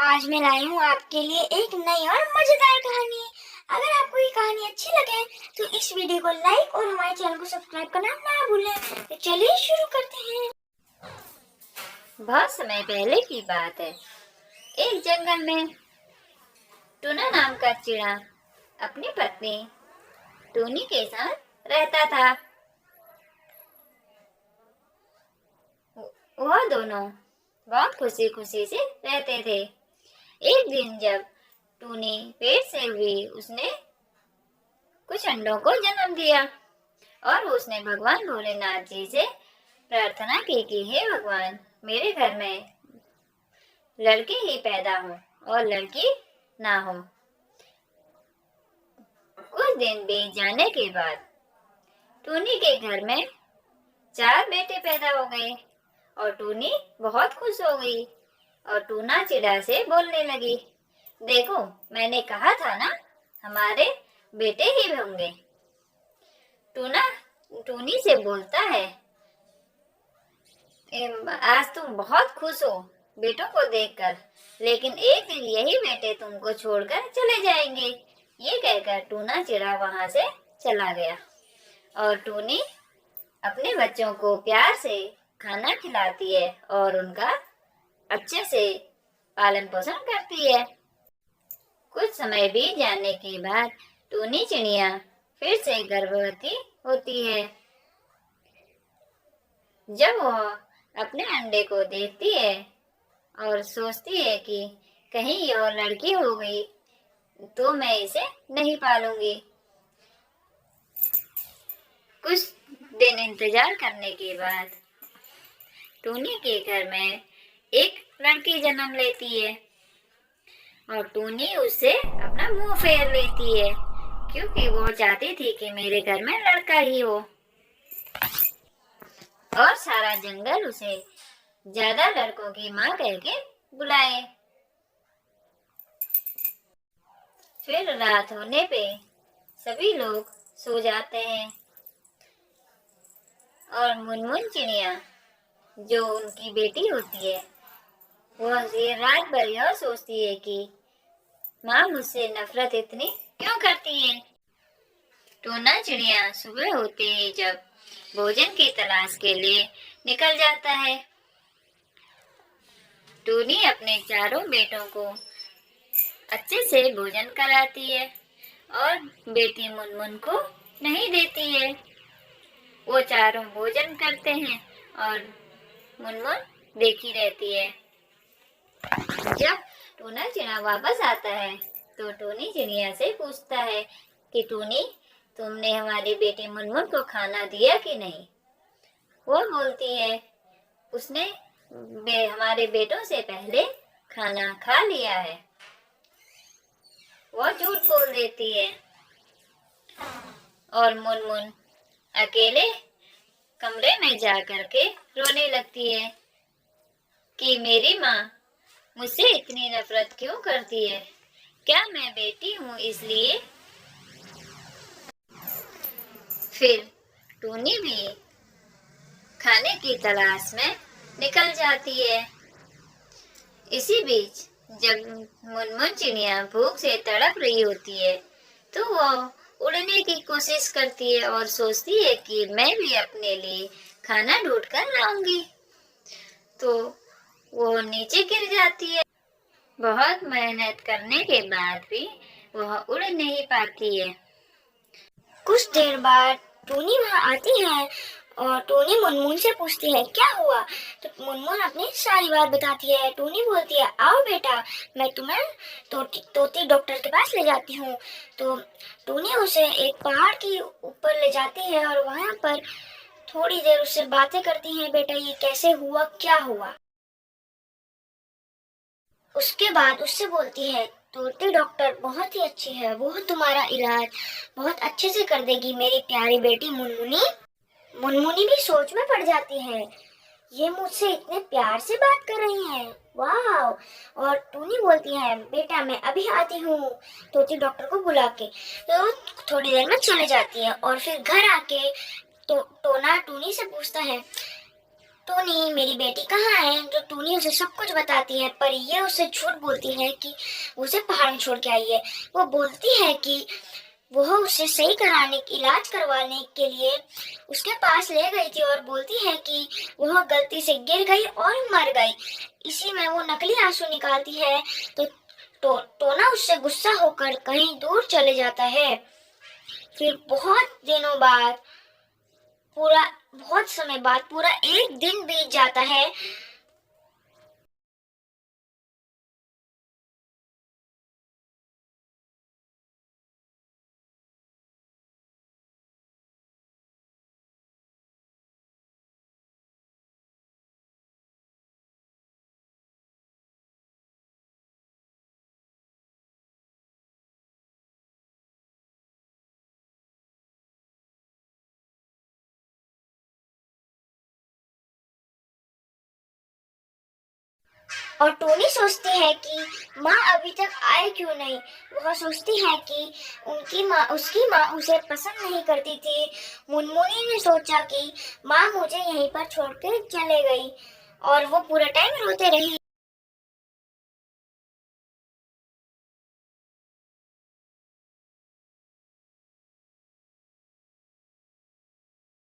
आज मैं लाई हूँ आपके लिए एक नई और मजेदार कहानी। अगर आपको ये कहानी अच्छी लगे तो इस वीडियो को लाइक और हमारे चैनल को सब्सक्राइब करना ना भूलें। तो चलिए शुरू करते हैं। बहुत समय पहले की बात है। एक जंगल में टूना नाम का चिड़ा अपनी पत्नी टूनी के साथ रहता था। वह दोनों बहुत खुशी खुशी से रहते थे। एक दिन जब टूनी पेट से हुई, उसने कुछ अंडों को जन्म दिया और उसने भगवान भोलेनाथ जी से प्रार्थना की कि हे भगवान, मेरे घर में लड़के ही पैदा हो और लड़की ना हो। कुछ दिन बीत जाने के बाद टूनी के घर में 4 बेटे पैदा हो गए और टूनी बहुत खुश हो गई और टूना चिड़ा से बोलने लगी, देखो, मैंने कहा था ना, हमारे बेटे ही होंगे। टूना टूनी से बोलता है, आज तुम बहुत खुश हो बेटों को देखकर, लेकिन एक दिन यही बेटे तुमको छोड़कर चले जाएंगे। ये कहकर टूना चिड़ा वहां से चला गया और टूनी अपने बच्चों को प्यार से खाना खिलाती है और उनका अच्छे से पालन पोषण करती है। कुछ समय बीत जाने के बाद टूनी चिड़िया फिर से गर्भवती होती है। जब वह अपने अंडे को देखती है और सोचती है कि कहीं यह लड़की हो गई तो मैं इसे नहीं पालूंगी। कुछ दिन इंतजार करने के बाद टूनी के घर में एक लड़की जन्म लेती है और टूनी उससे अपना मुंह फेर लेती है, क्योंकि वो चाहती थी कि मेरे घर में लड़का ही हो। और सारा जंगल उसे ज्यादा लड़कों की माँ कह के बुलाए। फिर रात होने पे सभी लोग सो जाते हैं और मुनमुन चिड़िया, जो उनकी बेटी होती है, वह ये रात भर यह सोचती है कि माँ मुझसे नफरत इतनी क्यों करती है। टूना चिड़िया सुबह होते ही जब भोजन की तलाश के लिए निकल जाता है, टूनी अपने चारों बेटों को अच्छे से भोजन कराती है और बेटी मुनमुन को नहीं देती है। वो चारों भोजन करते हैं और मुनमुन देखी रहती है। जब टूना चिड़ा वापस आता है तो टूनी चिड़िया से पूछता है कि टूनी, तुमने हमारी बेटी मुनमुन को खाना दिया कि नहीं। वो बोलती है, उसने हमारे बेटों से पहले खाना खा लिया है। वो झूठ बोल देती है और मुनमुन अकेले कमरे में जा करके रोने लगती है कि मेरी माँ मुझसे इतनी नफरत क्यों करती है, क्या मैं बेटी हूँ इसलिए। फिर टूनी भी खाने की तलाश में निकल जाती है। इसी बीच जब मुनमुन चिड़िया भूख से तड़प रही होती है तो वो उड़ने की कोशिश करती है और सोचती है कि मैं भी अपने लिए खाना ढूंढ कर लाऊंगी। तो वो नीचे गिर जाती है। बहुत मेहनत करने के बाद भी वह उड़ नहीं पाती है। कुछ देर बाद टूनी वहाँ आती है और टूनी मुनमुन से पूछती है क्या हुआ। तो मुनमुन अपनी सारी बात बताती है। टूनी बोलती है, आओ बेटा, मैं तुम्हें तोती डॉक्टर के पास ले जाती हूँ। तो टूनी उसे एक पहाड़ के ऊपर ले जाती है और वहाँ पर थोड़ी देर उससे बातें करती है, बेटा ये कैसे हुआ, क्या हुआ। उसके बाद उससे बोलती है, तोती डॉक्टर बहुत ही अच्छी है, वो तुम्हारा इलाज बहुत अच्छे से कर देगी मेरी प्यारी बेटी मुनमुनी। मुनमुनी भी सोच में पड़ जाती है, ये मुझसे इतने प्यार से बात कर रही हैं, वाह। और टूनी बोलती है, बेटा मैं अभी आती हूँ, तोती डॉक्टर को बुला के। तो थोड़ी देर में चले जाती है और फिर घर आके तो टोना टूनी से पूछता है, टोनी मेरी बेटी कहाँ है? तो टोनी उसे सब कुछ बताती है, पर ये उसे झूठ बोलती है कि उसे पहाड़ में छोड़ के आई है। वो बोलती है कि वह उसे सही कराने इलाज करवाने के लिए उसके पास ले गई थी और बोलती है कि वह गलती से गिर गई और मर गई। इसी में वो नकली आंसू निकालती है तो टोना उससे गुस्सा होकर कहीं दूर चले जाता है। फिर बहुत समय बाद पूरा एक दिन बीत जाता है। और टोनी सोचती है कि माँ अभी तक आए क्यों नहीं। वह सोचती है कि उसकी माँ उसे पसंद नहीं करती थी। मुनमुनी ने सोचा कि माँ मुझे यहीं पर छोड़कर चले गई और वो पूरा टाइम रोते रही।